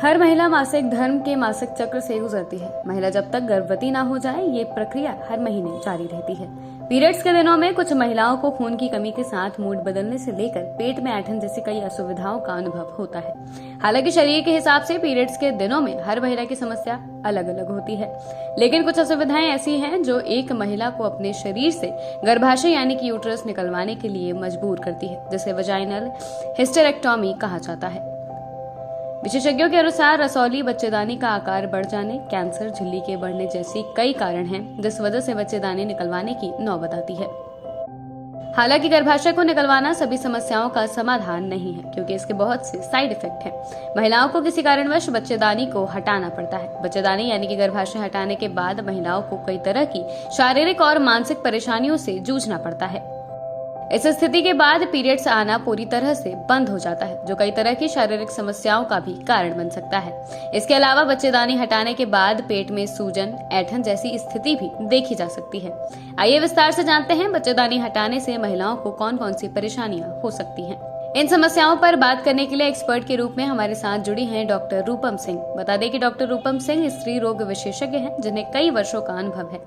हर महिला मासिक धर्म के मासिक चक्र से गुजरती है। महिला जब तक गर्भवती ना हो जाए ये प्रक्रिया हर महीने जारी रहती है। पीरियड्स के दिनों में कुछ महिलाओं को खून की कमी के साथ मूड बदलने से लेकर पेट में ऐंठन जैसी कई असुविधाओं का अनुभव होता है। हालांकि शरीर के हिसाब से पीरियड्स के दिनों में हर महिला की समस्या अलग अलग होती है, लेकिन कुछ असुविधाएं ऐसी हैं जो एक महिला को अपने शरीर से गर्भाशय यानी कि यूट्रस निकलवाने के लिए मजबूर करती है, जिसे वजाइनल हिस्टेरेक्टोमी कहा जाता है। विशेषज्ञों के अनुसार रसौली, बच्चेदानी का आकार बढ़ जाने, कैंसर, झिल्ली के बढ़ने जैसी कई कारण हैं, जिस वजह से बच्चेदानी निकलवाने की नौबत आती है। हालांकि गर्भाशय को निकलवाना सभी समस्याओं का समाधान नहीं है, क्योंकि इसके बहुत से साइड इफेक्ट हैं। महिलाओं को किसी कारणवश बच्चेदानी को हटाना पड़ता है। बच्चेदानी यानी कि गर्भाशय हटाने के बाद महिलाओं को कई तरह की शारीरिक और मानसिक परेशानियों से जूझना पड़ता है। इस स्थिति के बाद पीरियड्स आना पूरी तरह से बंद हो जाता है, जो कई तरह की शारीरिक समस्याओं का भी कारण बन सकता है। इसके अलावा बच्चेदानी हटाने के बाद पेट में सूजन, ऐंठन जैसी स्थिति भी देखी जा सकती है। आइए विस्तार से जानते हैं बच्चेदानी हटाने से महिलाओं को कौन कौन सी परेशानियां हो सकती हैं। इन समस्याओं पर बात करने के लिए एक्सपर्ट के रूप में हमारे साथ जुड़ी हैं डॉक्टर रूपम सिंह। बता दें कि डॉक्टर रूपम सिंह स्त्री रोग विशेषज्ञ हैं, जिन्हें कई वर्षों का अनुभव है।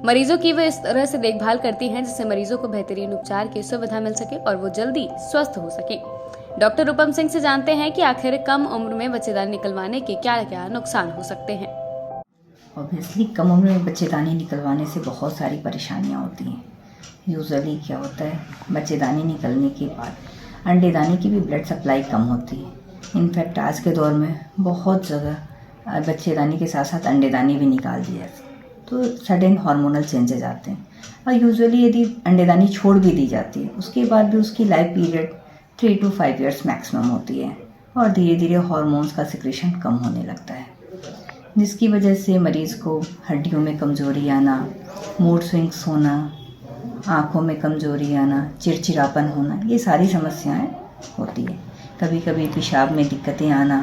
मरीजों की वे इस तरह से देखभाल करती हैं जिससे मरीजों को बेहतरीन उपचार की सुविधा मिल सके और वो जल्दी स्वस्थ हो सके। डॉक्टर रूपम सिंह से जानते हैं कि आखिर कम उम्र में बच्चेदानी निकलवाने के क्या क्या नुकसान हो सकते हैं। ऑब्वियसली कम उम्र में बच्चेदानी निकलवाने से बहुत सारी परेशानियाँ होती हैं। यूजुअली क्या होता है, बच्चेदानी निकलने के बाद अंडेदानी की भी ब्लड सप्लाई कम होती है। इनफैक्ट आज के दौर में बहुत जगह बच्चेदानी के साथ साथ अंडेदानी भी निकाल दिया है, तो सडन हार्मोनल चेंजेस आते हैं। और यूजुअली यदि अंडेदानी छोड़ भी दी जाती है, उसके बाद भी उसकी life period 3 to 5 years maximum होती है और धीरे धीरे हार्मोन्स का सिक्रेशन कम होने लगता है, जिसकी वजह से मरीज़ को हड्डियों में कमज़ोरी आना, मूड स्विंग्स होना, आँखों में कमज़ोरी आना, चिड़चिड़ापन होना, ये सारी समस्याएं होती है। कभी कभी पेशाब में दिक्कतें आना,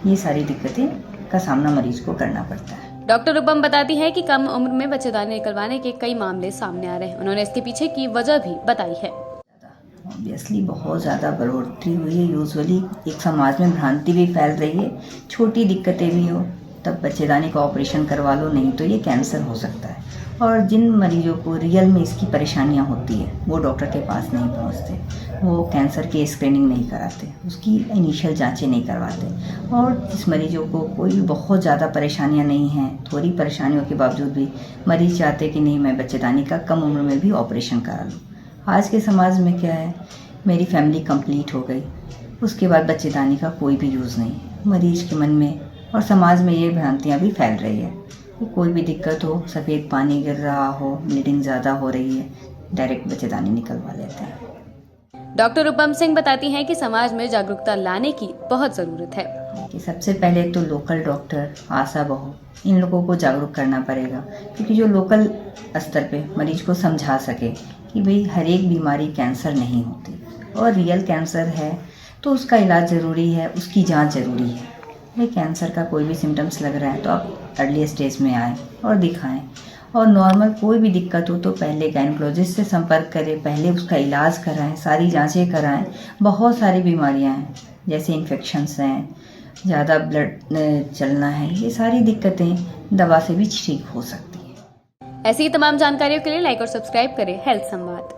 ये सारी दिक्कतें का सामना मरीज को करना पड़ता है। डॉक्टर रूपम बताती है कि कम उम्र में बच्चेदानी निकलवाने के कई मामले सामने आ रहे हैं। उन्होंने इसके पीछे की वजह भी बताई है। ऑब्वियसली बहुत ज़्यादा बढ़ोतरी हुई है। यूजुअली एक समाज में भ्रांति भी फैल रही है, छोटी दिक्कतें भी हो तब बच्चेदानी का ऑपरेशन करवा लो, नहीं तो ये कैंसर हो सकता है। और जिन मरीजों को रियल में इसकी परेशानियां होती है वो डॉक्टर के पास नहीं पहुंचते, वो कैंसर की स्क्रीनिंग नहीं कराते, उसकी इनिशियल जांचें नहीं करवाते। और जिस मरीजों को कोई बहुत ज़्यादा परेशानियां नहीं हैं, थोड़ी परेशानियों के बावजूद भी मरीज चाहते कि नहीं मैं बच्चेदानी का कम उम्र में भी ऑपरेशन करा लूँ। आज के समाज में क्या है, मेरी फैमिली कंप्लीट हो गई, उसके बाद बच्चेदानी का कोई भी यूज़ नहीं। मरीज के मन में और समाज में ये भ्रांतियाँ भी फैल रही है कि कोई भी दिक्कत हो, सफ़ेद पानी गिर रहा हो, ब्लीडिंग ज़्यादा हो रही है, डायरेक्ट बच्चेदानी निकलवा लेते हैं। डॉक्टर रूपम सिंह बताती हैं कि समाज में जागरूकता लाने की बहुत ज़रूरत है। कि सबसे पहले तो लोकल डॉक्टर, आशा बहू, इन लोगों को जागरूक करना पड़ेगा, क्योंकि जो लोकल स्तर पे मरीज को समझा सके कि भाई हर एक बीमारी कैंसर नहीं होती और रियल कैंसर है तो उसका इलाज ज़रूरी है, उसकी जाँच ज़रूरी है। भाई कैंसर का कोई भी सिम्टम्स लग रहा है तो आप अर्ली स्टेज में आएँ और दिखाएं। और नॉर्मल कोई भी दिक्कत हो तो पहले गायनेकोलॉजिस्ट से संपर्क करें, पहले उसका इलाज कराएं, सारी जांचें कराएं। बहुत सारी बीमारियां हैं जैसे इन्फेक्शंस हैं, ज़्यादा ब्लड चलना है, ये सारी दिक्कतें दवा से भी ठीक हो सकती हैं। ऐसी तमाम जानकारियों के लिए लाइक और सब्सक्राइब करें हेल्थ संवाद।